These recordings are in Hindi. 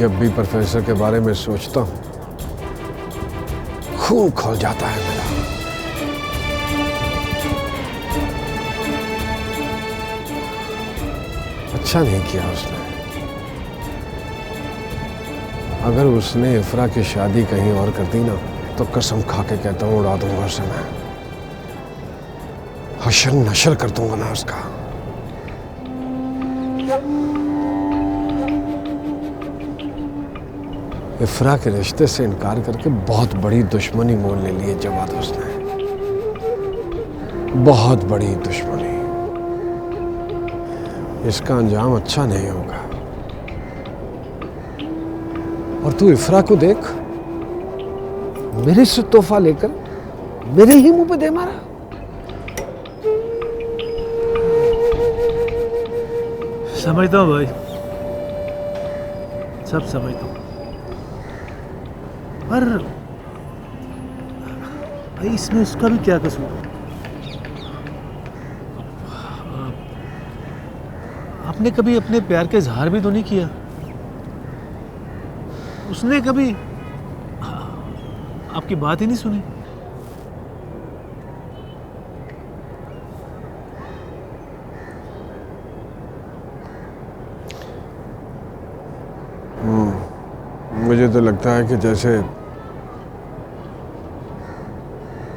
जब भी प्रोफेसर के बारे में सोचता हूँ खून खौल जाता है मेरा। अच्छा नहीं किया उसने। अगर उसने इफ्रा की शादी कहीं और कर दी ना तो कसम खा के कहता हूँ उड़ा दूंगा उसे मैं। हशर नशर कर दूंगा ना उसका। इफ्रा के रिश्ते से इनकार करके बहुत बड़ी दुश्मनी मोल ले ली है जवाद उसने। बहुत बड़ी दुश्मनी। इसका अंजाम अच्छा नहीं होगा। और तू इफ्रा को देख, मेरे से तोहफा लेकर मेरे ही मुंह पे दे मारा। समझता हूँ भाई, सब समझता हूँ, पर भाई इसमें उसका भी क्या कसूर? आपने कभी अपने प्यार के इजहार भी तो नहीं किया। उसने कभी आपकी बात ही नहीं सुनी। मुझे तो लगता है कि जैसे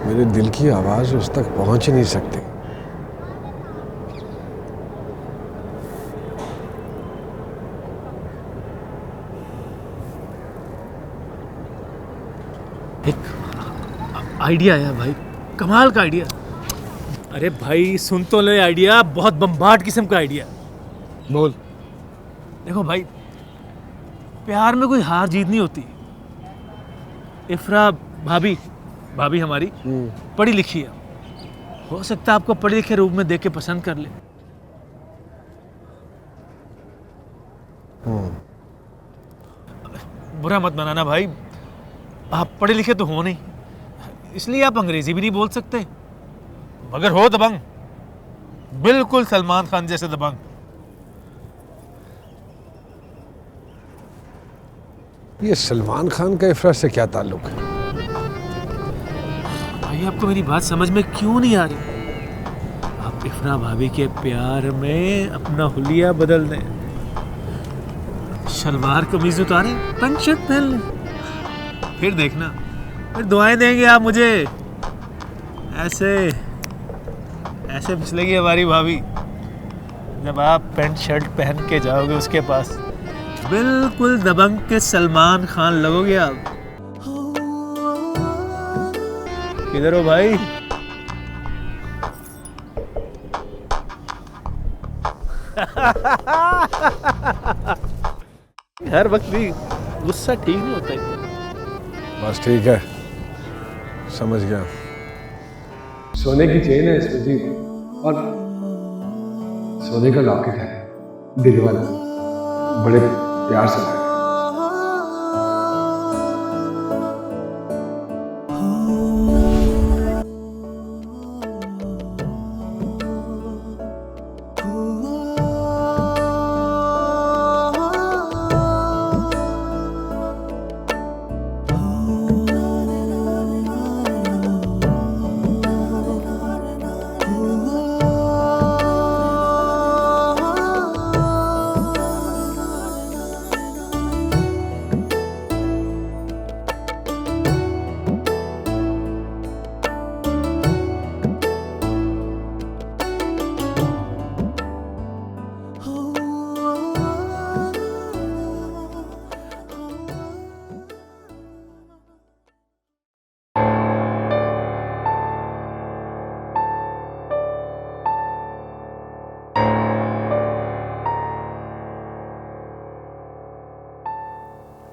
मेरे दिल की आवाज उस तक पहुंच ही नहीं सकती। एक आइडिया आया भाई, कमाल का आइडिया। अरे भाई सुन तो ले, आइडिया बहुत बम्बार्ड किस्म का आइडिया। बोल। देखो भाई, प्यार में कोई हार जीत नहीं होती। इफ्रा भाभी हमारी पढ़ी लिखी है। हो सकता है आपको पढ़े लिखे रूप में देख के पसंद कर ले। बुरा मत मनाना भाई, आप पढ़े लिखे तो हो नहीं, इसलिए आप अंग्रेजी भी नहीं बोल सकते, मगर हो दबंग, बिल्कुल सलमान खान जैसे दबंग। ये सलमान खान का इफ्रा से क्या ताल्लुक है? भाई आपको मेरी बात समझ में क्यों नहीं आ रही? आप इफ्रा भाभी के प्यार में अपना हुलिया बदल दें, शलवार कमीज उतारें, पैंट शर्ट पहन लें, फिर देखना, फिर दुआएं देंगे आप मुझे। ऐसे फिसलेगी हमारी भाभी जब आप पैंट शर्ट पहन के जाओगे उसके पास। बिल्कुल दबंग के सलमान खान लगोगे आप। किधर हो भाई? हर वक्त भी गुस्सा ठीक नहीं होता है। बस ठीक है, समझ गया। सोने की चेन है इसमें जी, और सोने का लॉकेट है, दिल वाला, बड़े प्यार से लाया।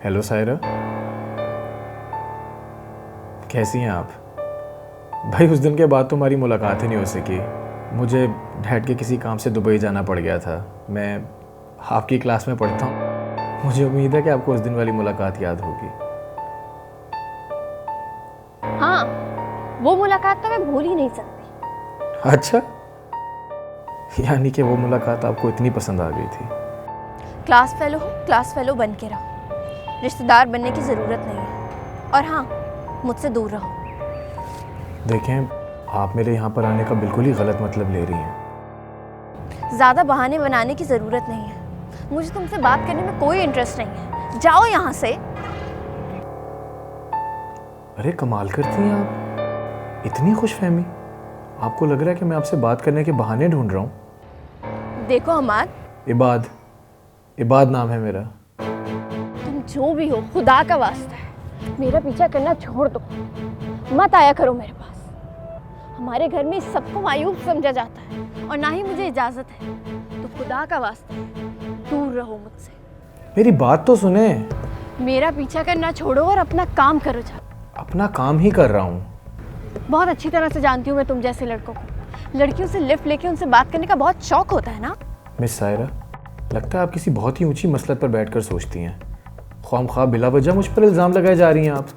हेलो सायरा, कैसी हैं आप? भाई उस दिन के बाद तुम्हारी मुलाकात ही नहीं हो सकी। मुझे डैड के किसी काम से दुबई जाना पड़ गया था। मैं आपकी क्लास में पढ़ता हूँ। मुझे उम्मीद है कि आपको उस दिन वाली मुलाकात याद होगी। हाँ, वो मुलाकात तो मैं भूल ही नहीं सकती। अच्छा, यानी कि वो मुलाकात आपको इतनी पसंद आ गई थी? क्लास फेलो हो, क्लास फेलो बन के रहो। रिश्तेदार बनने की ज़रूरत नहीं है। और हाँ, मुझसे दूर रहो। देखें, आप मेरे यहाँ पर आने का बिल्कुल ही गलत मतलब ले रही हैं। ज़्यादा बहाने बनाने की ज़रूरत नहीं है। मुझे तुमसे बात करने में कोई इंटरेस्ट नहीं है। जाओ यहाँ से। अरे कमाल करती हैं आप, इतनी खुशफहमी। आपको लग रहा है कि मैं आपसे बात करने के बहाने ढूंढ रहा हूँ? देखो हमाद, इबाद नाम है मेरा। तुम जो भी हो, खुदा का वास्ता है मेरा पीछा करना छोड़ दो। मत आया करो मेरे पास। हमारे घर में सबको मायूब समझा जाता है और ना ही मुझे इजाज़त है। तो खुदा का वास्ता है, दूर रहो मुझसे। मेरी बात तो सुने। मेरा पीछा करना छोड़ो और अपना काम करो। जा। अपना काम ही कर रहा हूँ। बहुत अच्छी तरह से जानती हूँ मैं तुम जैसे लड़कों को। लड़कियों से लिफ्ट लेके उनसे बात करने का बहुत शौक होता है ना। मिस सायरा, लगता है आप किसी बहुत ही ऊंची मसलत पर बैठकर सोचती हैं। ख्वामख्वाह बिला वजह मुझ पर इल्ज़ाम लगाए जा रही हैं आप।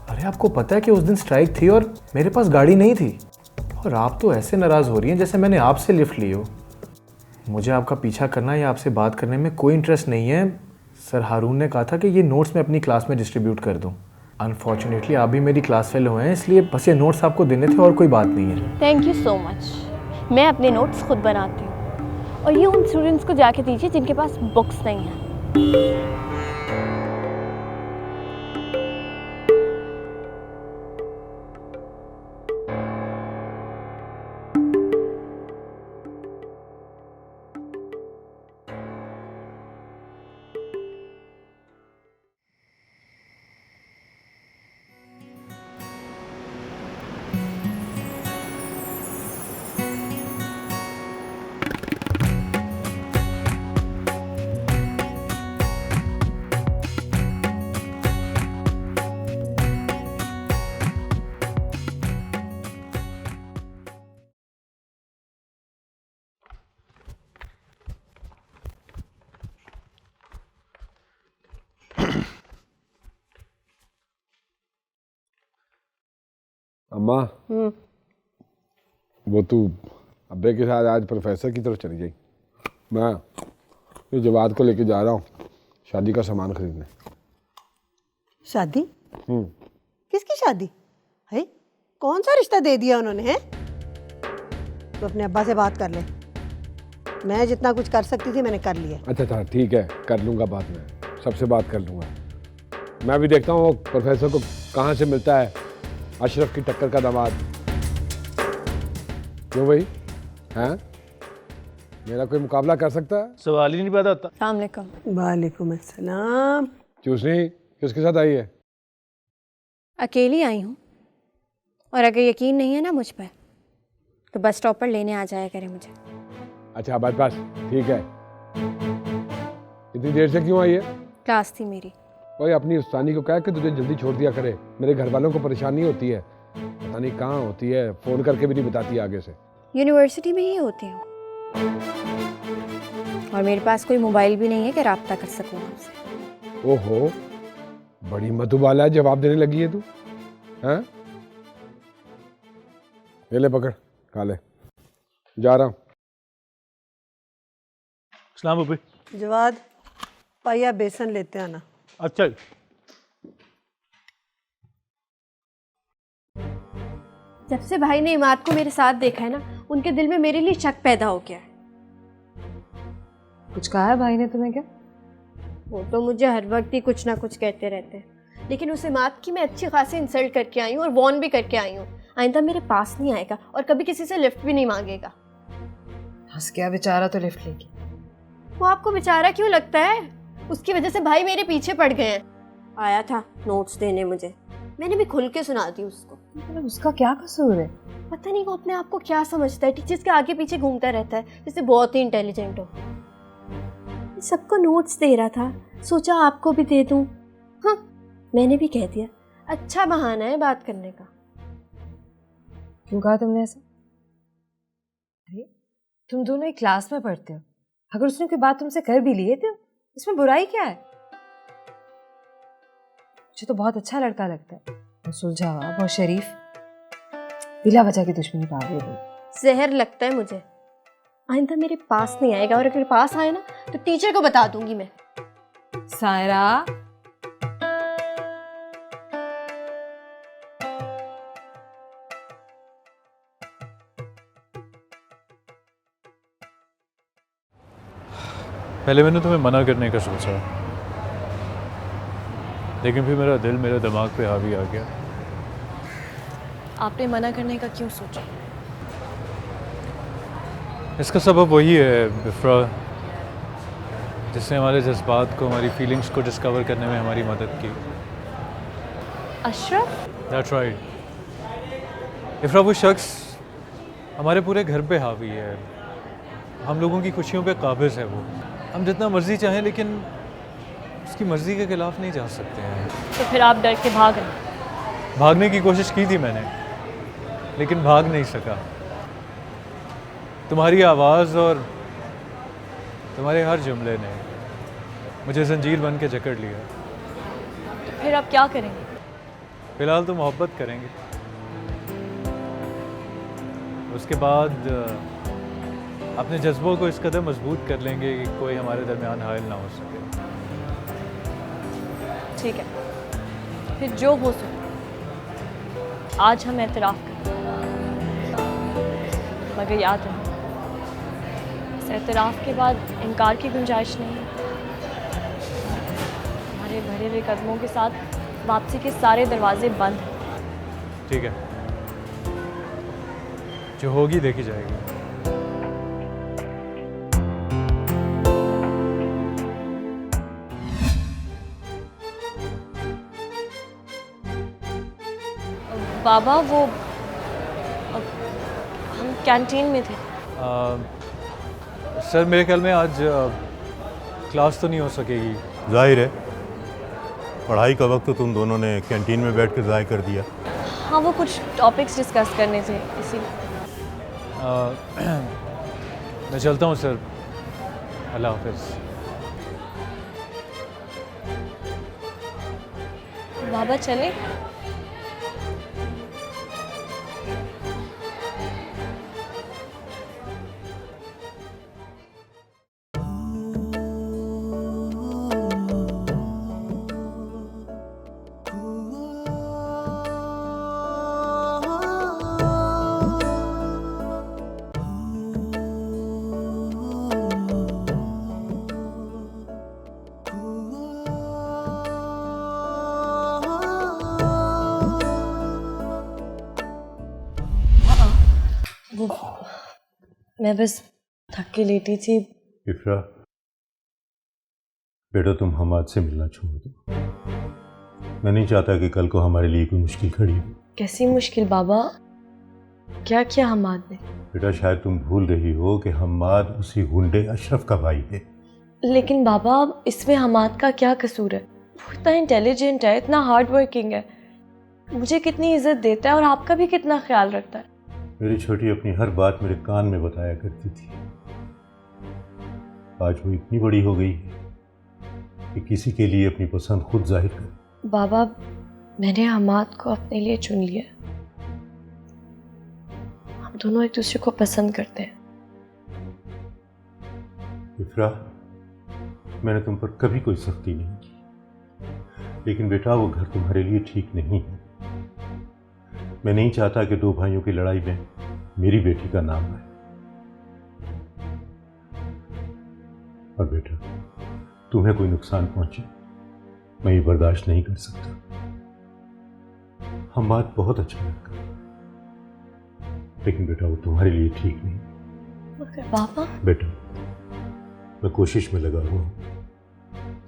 अरे आपको पता है कि उस दिन स्ट्राइक थी और मेरे पास गाड़ी नहीं थी, और आप तो ऐसे नाराज़ हो रही हैं जैसे मैंने आपसे लिफ्ट ली हो। मुझे आपका पीछा करना या आपसे बात करने में कोई इंटरेस्ट नहीं है। सर हारून ने कहा था कि ये नोट्स मैं अपनी क्लास में डिस्ट्रीब्यूट कर दूँ। अनफॉर्चुनेटली आप भी मेरी क्लास फेलो हैं, इसलिए बस ये नोट्स आपको देने थे और कोई बात नहीं है। Thank you so much. मैं अपने नोट्स खुद बनाती हूँ और ये उन स्टूडेंट्स को जाके दीजिए जिनके पास बुक्स नहीं हैं। अम्मा, वो तू अब्बे के साथ आज प्रोफेसर की तरफ चली गई। मैं ये जवाद को लेके जा रहा हूँ शादी का सामान खरीदने। शादी? किसकी शादी है? कौन सा रिश्ता दे दिया उन्होंने? है तो अपने अब्बा से बात कर ले। मैं जितना कुछ कर सकती थी मैंने कर लिया। अच्छा ठीक है, कर लूँगा बात में, सबसे बात कर लूँगा। मैं भी देखता हूँ वो प्रोफेसर को कहाँ से मिलता है अशरफ की टक्कर का दामाद। क्यों भाई, हैं? मेरा कोई मुकाबला कर सकता है? सवाल ही नहीं पैदा होता। अस्सलाम वालेकुम। वालेकुम अस्सलाम। चूसनी किसके साथ आई है? अकेली आई हूँ और अगर यकीन नहीं है ना मुझ पर तो बस स्टॉप पर लेने आ जाया करे मुझे। अच्छा बस ठीक है। इतनी देर से क्यों आई है? क्लास थी मेरी। ओए अपनी उस्तानी को कह के तुझे जल्दी छोड़ दिया करे। मेरे घर वालों को परेशानी होती है, पता नहीं कहाँ होती है, फ़ोन करके भी नहीं बताती आगे से। यूनिवर्सिटी में ही होती हूँ और मेरे पास कोई मोबाइल भी नहीं है कि रब्ता कर सकूँ आपसे। ओहो, बड़ी मधुबाला है, जवाब देने लगी है तू। हैं? ये ले पकड़, खा ले, जा रहा हूँ। सलाम भाभी। जवाद, पाया बेसन लेते आना। अच्छा। जब से भाई ने इमाद को मेरे साथ देखा है ना, उनके दिल में मेरे लिए शक पैदा हो गया है। कुछ कहा है भाई ने तुम्हें क्या? वो तो मुझे हर वक्त ही कुछ ना कुछ कहते रहते हैं, लेकिन उस इमाद की मैं अच्छी खासी इंसल्ट करके आई हूँ और वॉर्न भी करके आई हूँ। आइंदा मेरे पास नहीं आएगा और कभी किसी से लिफ्ट भी नहीं मांगेगा। हंस गया बेचारा तो लिफ्ट लेके। वो आपको बेचारा क्यों लगता है? उसकी वजह से भाई मेरे पीछे पड़ गए हैं। आया था नोट्स देने मुझे, मैंने भी खुल के सुना दी उसको। मतलब उसका क्या कसूर है? पता नहीं वो अपने आप को क्या समझता है, टीचर्स के आगे पीछे घूमता रहता है जैसे बहुत ही इंटेलिजेंट हो। सबको नोट्स दे रहा था, सोचा आपको भी दे दूं। हाँ, मैंने भी कह दिया। अच्छा बहाना है बात करने का। क्यों कहा तुमने ऐसा? अरे तुम दोनों एक क्लास में पढ़ते हो, अगर उसने कोई बात तुमसे कर भी ली है तो इसमें बुराई क्या है? मुझे तो बहुत अच्छा लड़का लगता है, बहुत सुलझा हुआ, बहुत शरीफ, बिला वजह की दुश्मनी पा गई। जहर लगता है मुझे। आइंदा मेरे पास नहीं आएगा और अगर पास आए ना तो टीचर को बता दूंगी मैं। सायरा, पहले मैंने तुम्हें मना करने का सोचा, लेकिन फिर मेरा दिल मेरे दिमाग पे हावी आ गया। आपने मना करने का क्यों सोचा? इसका सबब वही है इफ्रा, जिसने हमारे जज्बात को, हमारी फीलिंग्स को डिस्कवर करने में हमारी मदद की। अशरफ? दैट्स राइट इफ्रा, वो शख्स हमारे पूरे घर पे हावी है, हम लोगों की खुशियों पे काबिज है। वो हम जितना मर्जी चाहें लेकिन उसकी मर्जी के खिलाफ नहीं जा सकते हैं। तो फिर आप डर के भाग गए? भागने की कोशिश की थी मैंने, लेकिन भाग नहीं सका। तुम्हारी आवाज़ और तुम्हारे हर जुमले ने मुझे जंजीर बन के जकड़ लिया। तो फिर आप क्या करेंगे? फ़िलहाल तो मोहब्बत करेंगे, उसके बाद अपने जज्बों को इस कदर मजबूत कर लेंगे कि कोई हमारे दरमियान हायल ना हो सके। ठीक है, फिर जो हो सके आज हम एतराफ़ करें, मगर याद रहे इस एतराफ़ के बाद इनकार की गुंजाइश नहीं है। हमारे बढ़े हुए कदमों के साथ वापसी के सारे दरवाजे बंद हैं। ठीक है, जो होगी देखी जाएगी। बाबा वो हम कैंटीन में थे। सर मेरे ख्याल में आज क्लास तो नहीं हो सकेगी। जाहिर है, पढ़ाई का वक्त तो तुम दोनों ने कैंटीन में बैठ कर ज़ाय कर दिया। हाँ, वो कुछ टॉपिक्स डिस्कस करने थे इसीलिए। मैं चलता हूँ सर, अल्लाह हाफिज़। बाबा चले? वो मैं बस थक के लेटी थी। इफ्रा, बेटा तुम हमाद से मिलना छोड़ दो। मैं नहीं चाहता कि कल को हमारे लिए कोई मुश्किल खड़ी हो। कैसी मुश्किल बाबा? क्या किया हमाद ने? बेटा शायद तुम भूल रही हो कि हमाद उसी गुंडे अशरफ का भाई है। लेकिन बाबा इसमें हमाद का क्या कसूर है? वो इतना इंटेलिजेंट है, इतना हार्ड वर्किंग है, मुझे कितनी इज्जत देता है और आपका भी कितना ख्याल रखता है। मेरी छोटी अपनी हर बात मेरे कान में बताया करती थी। आज वो इतनी बड़ी हो गई है कि किसी के लिए अपनी पसंद खुद जाहिर करे। बाबा मैंने हमाद को अपने लिए चुन लिया। हम दोनों एक दूसरे को पसंद करते हैं। इफ्रा, मैंने तुम पर कभी कोई सख्ती नहीं की, लेकिन बेटा वो घर तुम्हारे लिए ठीक नहीं है। मैं नहीं चाहता कि दो भाइयों की लड़ाई में मेरी बेटी का नाम आए। और बेटा तुम्हें कोई नुकसान पहुंचे मैं ये बर्दाश्त नहीं कर सकता। हम बात बहुत अच्छा लड़का, लेकिन बेटा वो तुम्हारे लिए ठीक नहीं। मगर बाबा बेटा मैं कोशिश में लगा हुआ हूँ।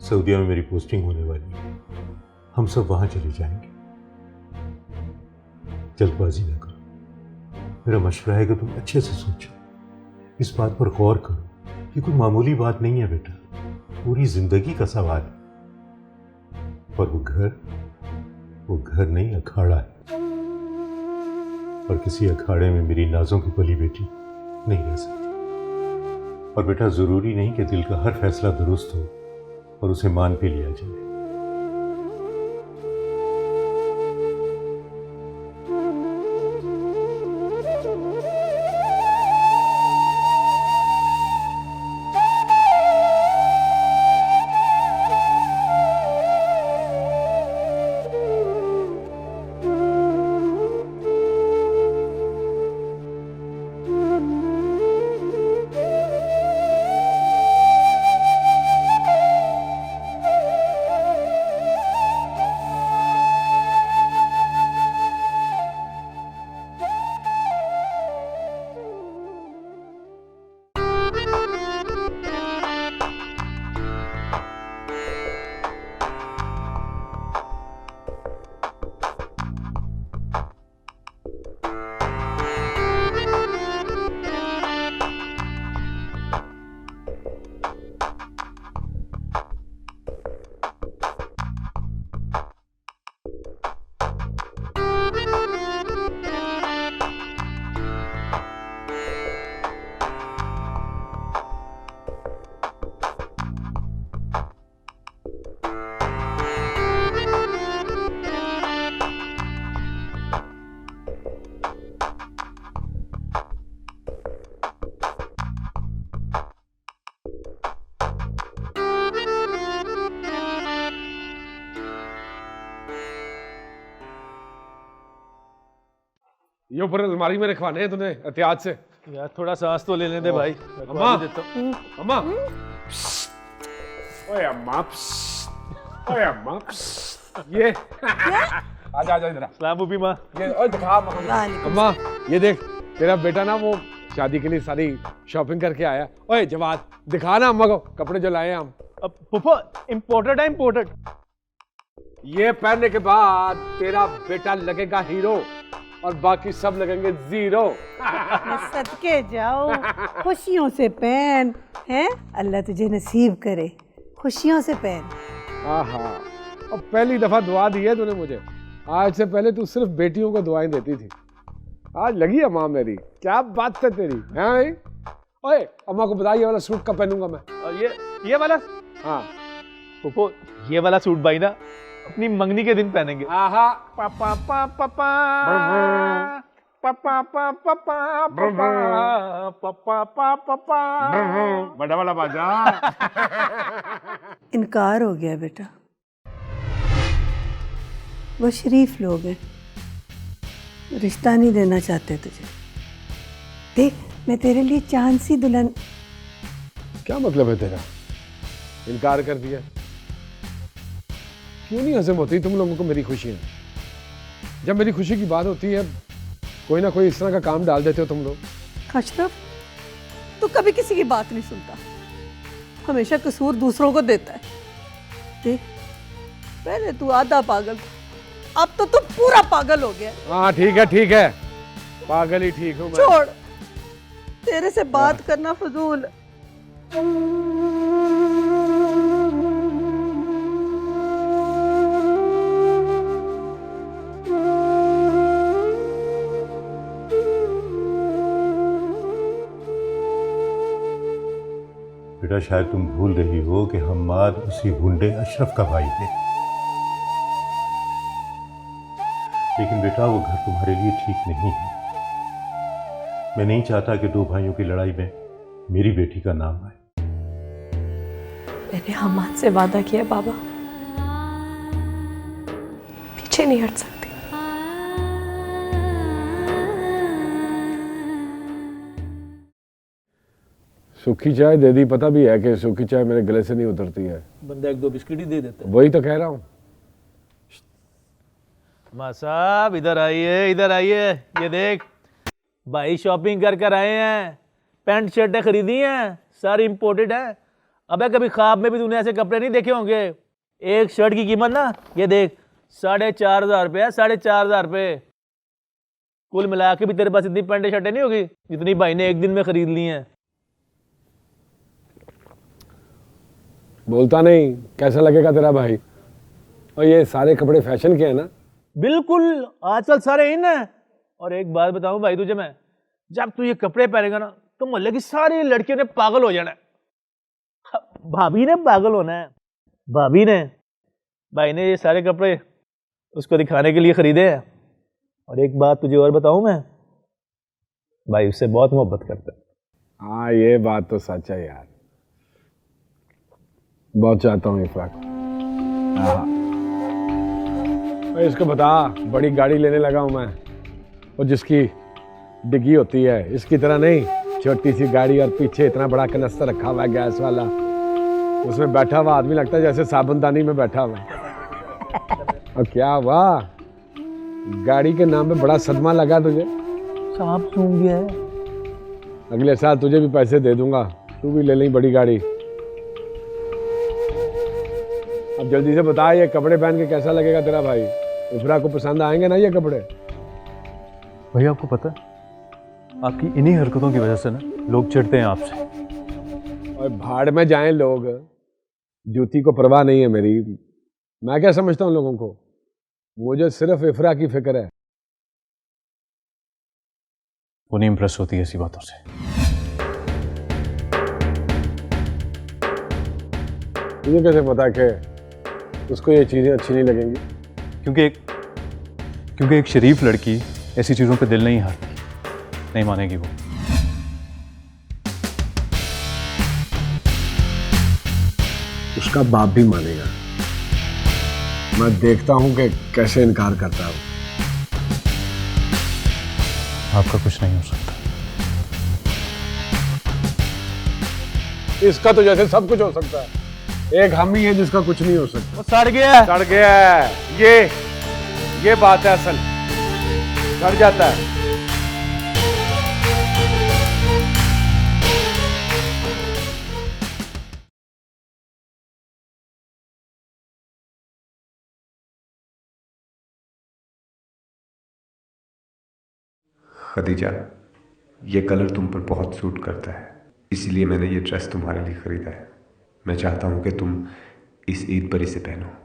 सऊदीया में मेरी पोस्टिंग होने वाली है, हम सब वहां चले जाएंगे। जल्दबाजी ना करो, मेरा मशवरा है कि तुम अच्छे से सोचो, इस बात पर गौर करो। ये कोई मामूली बात नहीं है बेटा, पूरी जिंदगी का सवाल है। और वो घर नहीं अखाड़ा है, और किसी अखाड़े में मेरी नाजों की पली बेटी नहीं रह सकती। और बेटा जरूरी नहीं कि दिल का हर फैसला दुरुस्त हो और उसे मान पे लिया जाए। ये ऊपर अलमारी में रखवाने हैं तूने एहतियात से। यार थोड़ा सांस तो लेने दे भाई। मैं तो अम्मा। अभी देता हूँ। अम्मा ओए अम्मा ओए अम्मा ये आजा आजा इधर आ। सलाम उबी माँ। ये ओए दिखा अम्मा ये देख तेरा बेटा ना वो शादी के लिए सारी शॉपिंग करके आया। ओए जवाद दिखा ना अम्मा को कपड़े जो लाए हैं हम। अब फूफो इम्पोर्टेड है इम्पोर्टेड। ये पहनने के बाद तेरा बेटा लगेगा हीरो और बाकी सब लगेंगे जीरो। सदके जाओ, खुशियों से पहन हैं, अल्लाह तुझे नसीब करे, खुशियों से पहन। आहा और पहली दफा दुआ दी है तूने मुझे। आज से पहले तू सिर्फ बेटियों को दुआएं देती थी, आज लगी है माँ मेरी। क्या बात है तेरी है भाई। ओए अम्मा को बता ये वाला सूट कब पहनूंगा मैं। और ये वाला हाँ फूफो ये वाला सूट भाई ना अपनी मंगनी के दिन पहनेंगे। आहा पापा पापा पापा पापा पापा पापा पापा बड़ा वाला बाजा। इनकार हो गया बेटा, वो शरीफ लोग हैं, रिश्ता नहीं देना चाहते तुझे। देख मैं तेरे लिए चांद सी दुल्हन। क्या मतलब है तेरा, इनकार कर दिया। क्यों नहीं हजम होती तुम लोगों को मेरी खुशियां। जब मेरी खुशी की बात होती है कोई ना कोई इस तरह का काम डाल देते हो तुम लोग। अशरफ तू कभी किसी की बात नहीं सुनता, हमेशा कसूर दूसरों को देता है। देख पहले तू आधा पागल था, अब तो तू पूरा पागल हो गया। हाँ ठीक है पागल ही ठीक हूँ मैं। छोड़, तेरे से बात करना फजूल। बेटा शायद तुम भूल रही हो कि हम्माद उसी गुंडे अशरफ का भाई है। लेकिन बेटा वो घर तुम्हारे लिए ठीक नहीं है। मैं नहीं चाहता कि दो भाइयों की लड़ाई में मेरी बेटी का नाम आए। मैंने हम्माद से वादा किया बाबा, पीछे नहीं हट सकती। सूखी चाय दे दी, पता भी है कि सूखी चाय मेरे गले से नहीं उतरती है। बंदा एक दो बिस्किट ही दे देता है। वही तो कह रहा हूँ। माँ साहब इधर आइए। ये देख भाई शॉपिंग कर कर आए हैं, पैंट शर्टें खरीदी हैं, सारी इंपोर्टेड है। अबे कभी ख्वाब में भी तूने ऐसे कपड़े नहीं देखे होंगे। एक शर्ट की कीमत ना ये देख 4,500 रुपये है, 4,500 रुपये। कुल मिला के भी तेरे पास इतनी पैंट शर्टें नहीं होगी जितनी भाई ने एक दिन में खरीद ली हैं। बोलता नहीं, कैसा लगेगा तेरा भाई। और ये सारे कपड़े फैशन के हैं ना। बिल्कुल आजकल सारे इन है। और एक बात बताऊं भाई तुझे मैं, जब तू ये कपड़े पहनेगा ना तो मोहल्ले की सारी लड़कियों ने पागल हो जाना है। भाभी ने पागल होना है। भाभी ने भाई ने ये सारे कपड़े उसको दिखाने के लिए खरीदे हैं। और एक बात तुझे और बताऊं मैं, भाई उससे बहुत मोहब्बत करता है। हाँ ये बात तो सच है यार, बहुत चाहता हूँ इफराक। इसको बता बड़ी गाड़ी लेने लगा हूँ मैं, और जिसकी डिग्गी होती है इसकी तरह नहीं, छोटी सी गाड़ी और पीछे इतना बड़ा कनस्तर रखा हुआ है गैस वाला। उसमें बैठा हुआ आदमी लगता है जैसे साबुनदानी में बैठा हुआ। और क्या हुआ, गाड़ी के नाम पे बड़ा सदमा लगा तुझे। सांप सूंघ गया है। अगले साल तुझे भी पैसे दे दूंगा, तू भी ले लें बड़ी गाड़ी। अब जल्दी से बता ये कपड़े पहन के कैसा लगेगा तेरा भाई। इफ्रा को पसंद आएंगे ना ये कपड़े। भैया आपको पता है आपकी इन्हीं हरकतों की वजह से ना लोग चिढ़ते हैं आपसे। और भाड़ में जाएं लोग, जूती को परवाह नहीं है मेरी। मैं क्या समझता हूँ लोगों को, मुझे सिर्फ इफ्रा की फिक्र है। वो नहीं इंप्रेस होती है ऐसी बातों से। तुझे कैसे पता कि उसको ये चीज़ें अच्छी नहीं लगेंगी? क्योंकि एक शरीफ लड़की ऐसी चीज़ों पे दिल नहीं हारती, नहीं मानेगी वो। उसका बाप भी मानेगा। मैं देखता हूं कि कैसे इनकार करता है वो। आपका कुछ नहीं हो सकता। इसका तो जैसे सब कुछ हो सकता है, एक हम ही है जिसका कुछ नहीं हो सकता। वो सड़ गया। सड़ गया है, ये बात है असल, सड़ जाता है। खदीजा, ये कलर तुम पर बहुत सूट करता है, इसीलिए मैंने ये ड्रेस तुम्हारे लिए खरीदा है। मैं चाहता हूँ कि तुम इस ईद पर इसे पहनो।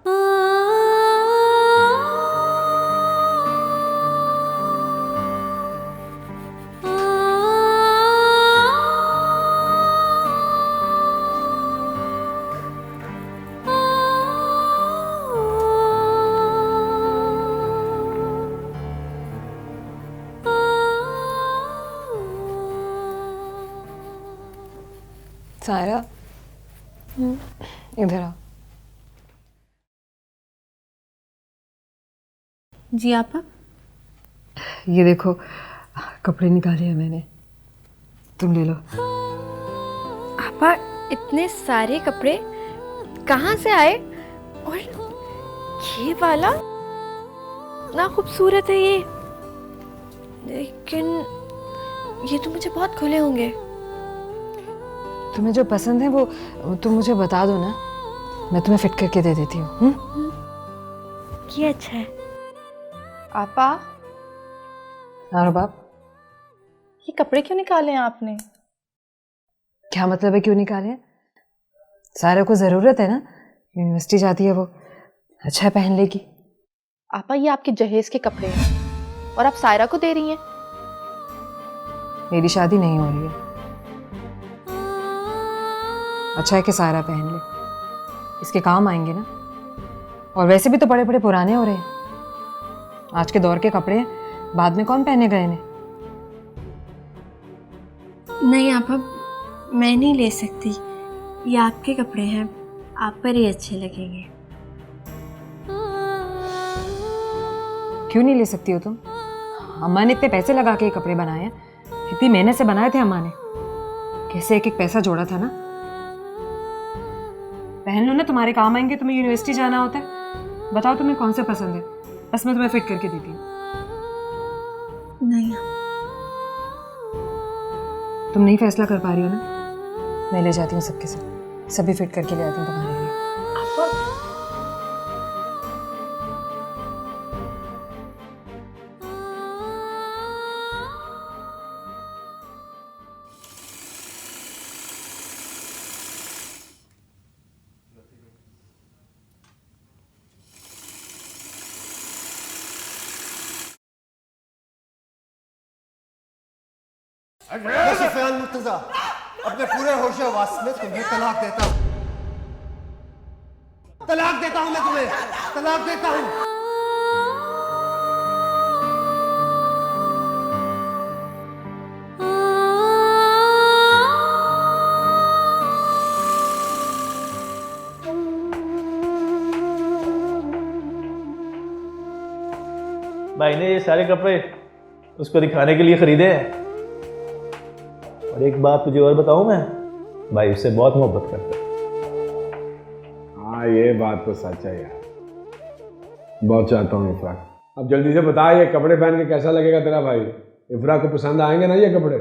सायरा, इधर आ। जी आपा। ये देखो, कपड़े निकाले हैं मैंने, तुम ले लो। आपा, इतने सारे कपड़े कहाँ से आए? और ये वाला इतना खूबसूरत है ये, लेकिन ये तो मुझे बहुत खुले होंगे। तुम्हें जो पसंद है वो तुम मुझे बता दो ना, मैं तुम्हें फिट करके दे देती हूँ। ये अच्छा है। आपा, हाँ बाप, ये कपड़े क्यों निकाले हैं आपने? क्या मतलब है क्यों निकाले हैं? सारा को जरूरत है ना, यूनिवर्सिटी जाती है वो, अच्छा है पहन लेगी। आपा, ये आपके जहेज के कपड़े हैं और आप सायरा को दे रही हैं। मेरी शादी नहीं हो रही है, अच्छा है कि सारा पहन ले, इसके काम आएंगे ना। और वैसे भी तो बड़े बड़े पुराने हो रहे हैं, आज के दौर के कपड़े हैं, बाद में कौन पहनेगा इन्हें? नहीं आपा, मैं नहीं ले सकती, ये आपके कपड़े हैं, आप पर ही अच्छे लगेंगे। क्यों नहीं ले सकती हो तुम? अम्मा ने इतने पैसे लगा के ये कपड़े बनाए हैं, इतनी मेहनत से बनाए थे अम्मा ने, कैसे एक एक पैसा जोड़ा था ना। पहन लो ना, तुम्हारे काम आएंगे, तुम्हें यूनिवर्सिटी जाना होता है। बताओ तुम्हें कौन से पसंद है, बस मैं तुम्हें फिट करके देती हूँ। नहीं, तुम नहीं फैसला कर पा रही हो ना, मैं ले जाती हूँ सबके सब, सभी फिट करके ले आती हूँ तुम्हारे लिए। सुफियान मुर्तजा, अपने पूरे होश वास में तुम्हें तलाक देता हूँ, तलाक देता हूँ, मैं तुम्हें तलाक देता हूँ। भाई ने ये सारे कपड़े उसको दिखाने के लिए खरीदे हैं। और एक बात तुझे और बताऊं, मैं भाई उससे बहुत मोहब्बत करता है। हाँ, ये बात तो सच है यार, बहुत चाहता हूँ इफराक। अब जल्दी से बता, ये कपड़े पहन के कैसा लगेगा तेरा भाई? इफराक को पसंद आएंगे ना ये कपड़े?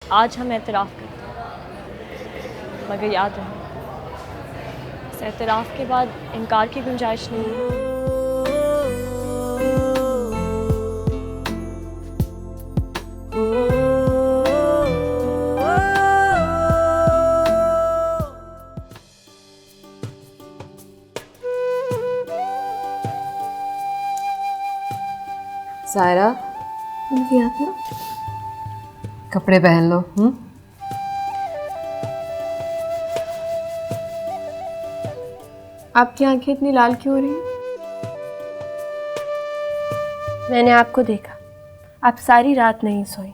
आज हम एतराफ़ करते हैं, मगर याद रहे, इस एतराफ़ के बाद इनकार की गुंजाइश नहीं है। सायरा, जी आपा। कपड़े पहन लो। आपकी आंखें इतनी लाल क्यों हो रही हैं? मैंने आपको देखा, आप सारी रात नहीं सोई,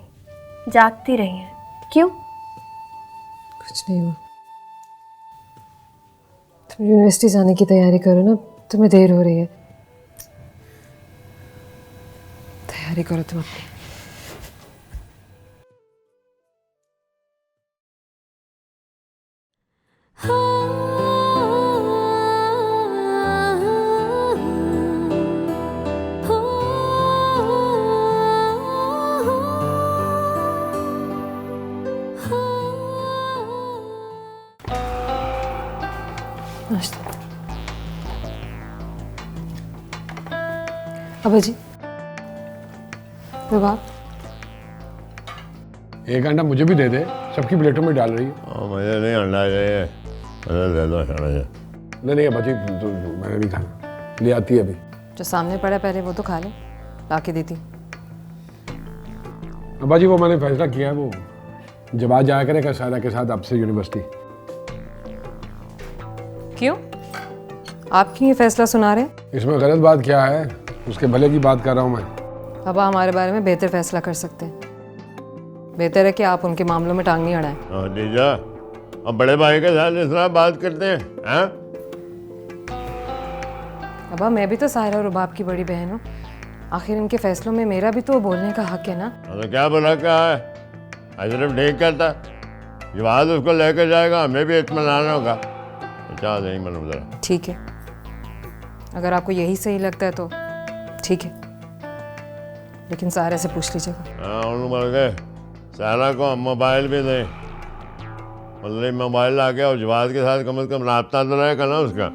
जागती रही हैं। क्यों? कुछ नहीं हुआ, तुम यूनिवर्सिटी जाने की तैयारी करो ना, तुम्हें देर हो रही है, तैयारी करो तुम अपनी। अबे जी रुबाब, 1 घंटा मुझे भी दे दे, सबकी प्लेटों में डाल रही है। मुझे नहीं अंडा चाहिए, मुझे दे दो खाना चाहिए। नहीं अब्बाजी, तो मैंने नहीं खाना, ले आती है अभी। जो सामने पड़ा पहले वो तो खा ले, ला के देती। अब्बाजी वो मैंने फैसला किया है, वो जब आ जाया करेगा सारा के साथ आपसे यूनिवर्सिटी। क्यों? आप क्यों ये फैसला सुना रहे? इसमें गलत बात क्या है? उसके भले की बात कर रहा हूँ मैं। पापा हमारे बारे में बेहतर फैसला कर सकते हैं। बेहतर है कि आप उनके मामलों में टांग नहीं अड़ाएं। जीजा, अब बड़े भाई के साथ इस तरह बात करते हैं, हैं? अब्बा मैं भी तो साहिरा और रुबाब की बड़ी बहन हूँ, आखिर इनके फैसलों में मेरा भी तो बोलने का हक है ना। तो क्या बुरा कहा है? सिर्फ ठीक कहता, जब आज उसको लेकर जाएगा हमें भी इत्मीनान होगा। चाह नहीं मन जरा। ठीक है, अगर आपको यही सही लगता है तो ठीक है, लेकिन सारे से पूछ लीजिएगा। हाँ उन्होंने बोल गए सारा को हम मोबाइल भी दें, मतलब मोबाइल आ गया और जवाब के साथ कम से कम रास्ता तो रहेगा ना उसका।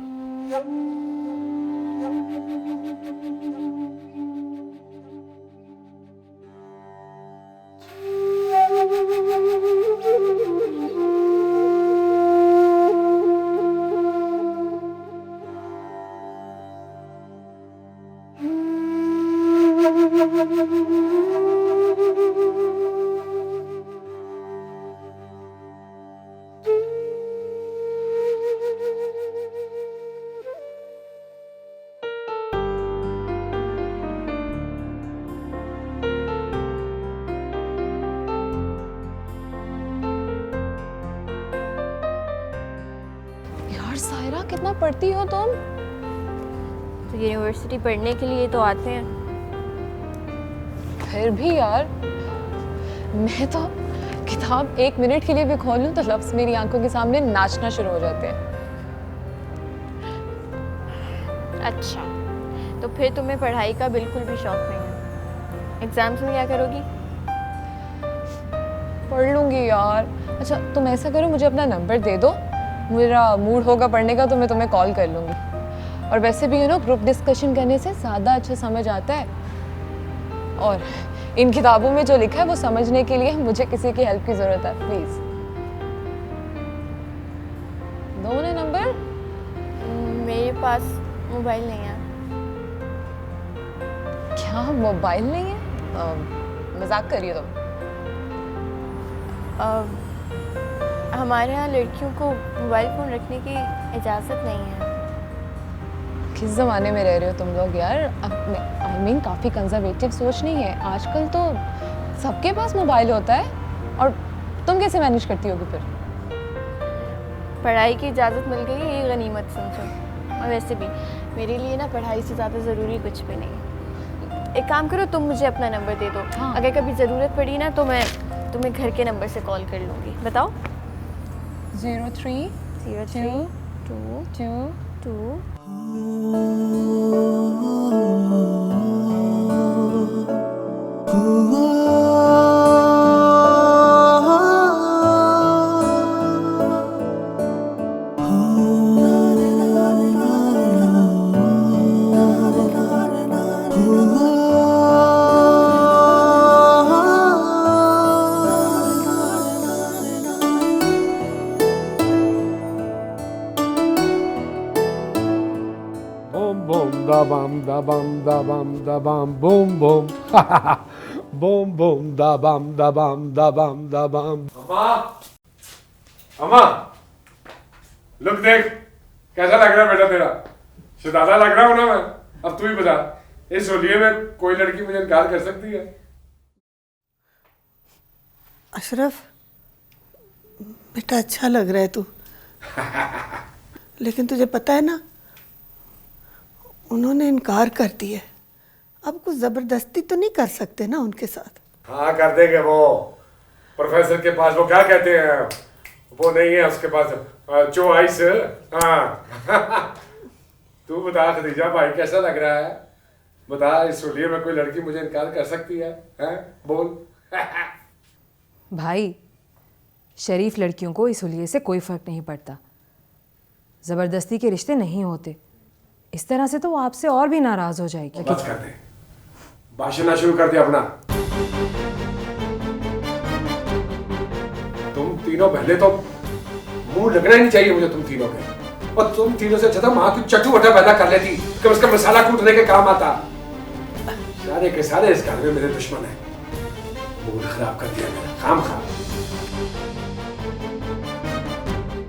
यार सायरा, कितना पढ़ती हो तुम? तो यूनिवर्सिटी पढ़ने के लिए तो आते हैं। फिर भी यार, मैं तो किताब 1 मिनट के लिए भी खोल लूं तो लफ्ज़ मेरी आंखों के सामने नाचना शुरू हो जाते हैं। अच्छा, तो फिर तुम्हें पढ़ाई का बिल्कुल भी शौक नहीं है। एग्जाम्स में क्या करोगी? पढ़ लूंगी यार। अच्छा तुम ऐसा करो, मुझे अपना नंबर दे दो, मेरा मूड होगा पढ़ने का तो मैं तुम्हें कॉल कर लूंगी। और वैसे भी ग्रुप डिस्कशन करने से ज़्यादा अच्छा समझ आता है, और इन किताबों में जो लिखा है वो समझने के लिए मुझे किसी की हेल्प की ज़रूरत है। प्लीज़ दो ना नंबर। मेरे पास मोबाइल नहीं है। क्या मोबाइल नहीं है? मजाक करिए तुम। हमारे यहाँ लड़कियों को मोबाइल फ़ोन रखने की इजाज़त नहीं है। किस ज़माने में रह रहे हो तुम लोग यार? आई मीन काफ़ी कंजर्वेटिव सोच नहीं है आजकल तो सबके पास मोबाइल होता है, और तुम कैसे मैनेज करती होगी फिर? पढ़ाई की इजाज़त मिल गई ये गनीमत समझो। और वैसे भी मेरे लिए ना पढ़ाई से ज़्यादा ज़रूरी कुछ भी नहीं है। एक काम करो, तुम मुझे अपना नंबर दे दो। हाँ। अगर कभी ज़रूरत पड़ी ना तो मैं तुम्हें घर के नंबर से कॉल कर लूँगी। बताओ। 03 02 2 2 Boom da bam da bam da bam da bam boom boom boom boom da bam da bam da bam da bam। अम्मा लुक देख कैसा लग रहा है बेटा तेरा। शहजादा लग रहा हूं ना मैं? अब तू ही बता, इस होलिये में कोई लड़की मुझे इनकार कर सकती है? अशरफ बेटा, अच्छा लग रहा है तू। लेकिन तुझे पता है ना, उन्होंने इनकार कर दिया। अब कुछ जबरदस्ती तो नहीं कर सकते ना उनके साथ। हाँ कर देंगे वो। प्रोफेसर के पास वो क्या कहते हैं, वो नहीं है उसके पास जो आइस हाँ तू बता खदीजा भाई कैसा लग रहा है? बता, इस होलिये में कोई लड़की मुझे इनकार कर सकती है? हैं? बोल। भाई शरीफ लड़कियों को इस हुलिये से कोई फ़र्क नहीं पड़ता। ज़बरदस्ती के रिश्ते नहीं होते। इस तरह से तो वो आपसे और भी नाराज़ हो जाएगी। बस कर दे, भाषण शुरू कर दे अपना। तुम तीनों पहले तो मुंह लगना ही नहीं चाहिए मुझे तुम तीनों के। और तुम तीनों से अच्छा माँ की चटू बटा पैदा कर लेती, कम से कम मसाला कूटने के काम आता। सारे के सारे इस घर में मेरे दुश्मन हैं। मूड खराब कर दिया मेरा, खाम खा।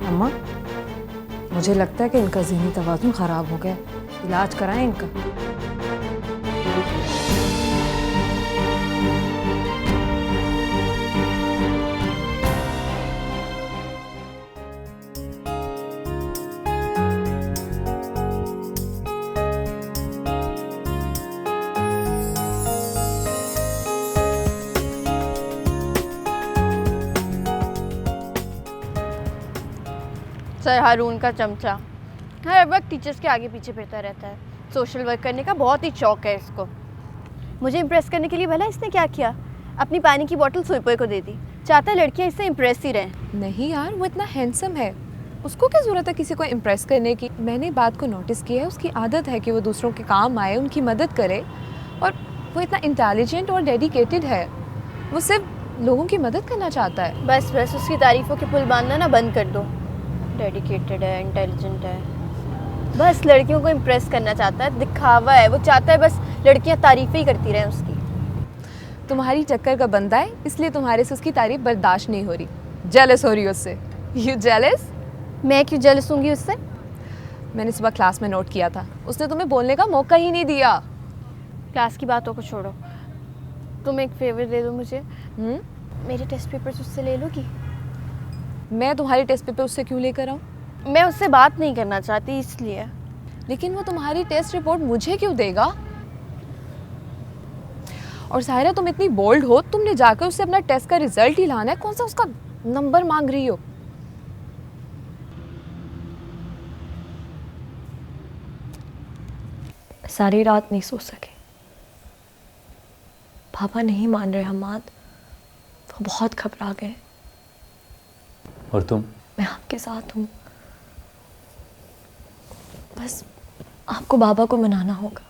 अम्मा, मुझे लगता है कि इनका ज़हनी तवाज़ुन ख़राब हो गया। इलाज कराएं इनका। सर हारून का चमचा हर वक्त टीचर्स के आगे पीछे फिरता रहता है। सोशल वर्क करने का बहुत ही शौक है इसको। मुझे इम्प्रेस करने के लिए भला इसने क्या किया? अपनी पानी की बोतल सुईपोई को दे दी। चाहता है लड़कियां इससे इम्प्रेस ही रहें। नहीं यार, वो इतना हैंडसम है, उसको क्या ज़रूरत है किसी को इम्प्रेस करने की। मैंने बात को नोटिस किया है, उसकी आदत है कि वो दूसरों के काम आए, उनकी मदद करे। और वो इतना इंटेलिजेंट और डेडिकेटेड है, वो सिर्फ लोगों की मदद करना चाहता है। बस बस उसकी तारीफ़ों के पुल बांधना ना बंद कर दो। डेडिकेटेड है, इंटेलिजेंट है, बस लड़कियों को इम्प्रेस करना चाहता है, दिखावा है। वो चाहता है बस लड़कियां तारीफ़ें ही करती रहें उसकी। तुम्हारी चक्कर का बंदा है, इसलिए तुम्हारे से उसकी तारीफ बर्दाश्त नहीं हो रही। जेलस हो रही हो उससे। You jealous? मैं क्यों जेलस होंगी उससे? मैंने सुबह क्लास में नोट किया था, उसने तुम्हें बोलने का मौका ही नहीं दिया। क्लास की बातों को छोड़ो, तुम एक फेवर दे दो मुझे। मेरे टेस्ट पेपर्स उससे ले लोगी? मैं तुम्हारे टेस्ट पेपर उससे क्यों लेकर आऊँ? मैं उससे बात नहीं करना चाहती इसलिए। लेकिन वो तुम्हारी टेस्ट रिपोर्ट मुझे क्यों देगा? और सायरा, तुम इतनी बोल्ड हो, तुमने जाकर उससे अपना टेस्ट का रिजल्ट ही लाना है, कौन सा उसका नंबर मांग रही हो? सारी रात नहीं सो सके। पापा नहीं मान रहे हमाद, वो बहुत घबरा गए। और तुम? मैं आपके साथ हूँ, बस आपको बाबा को मनाना होगा।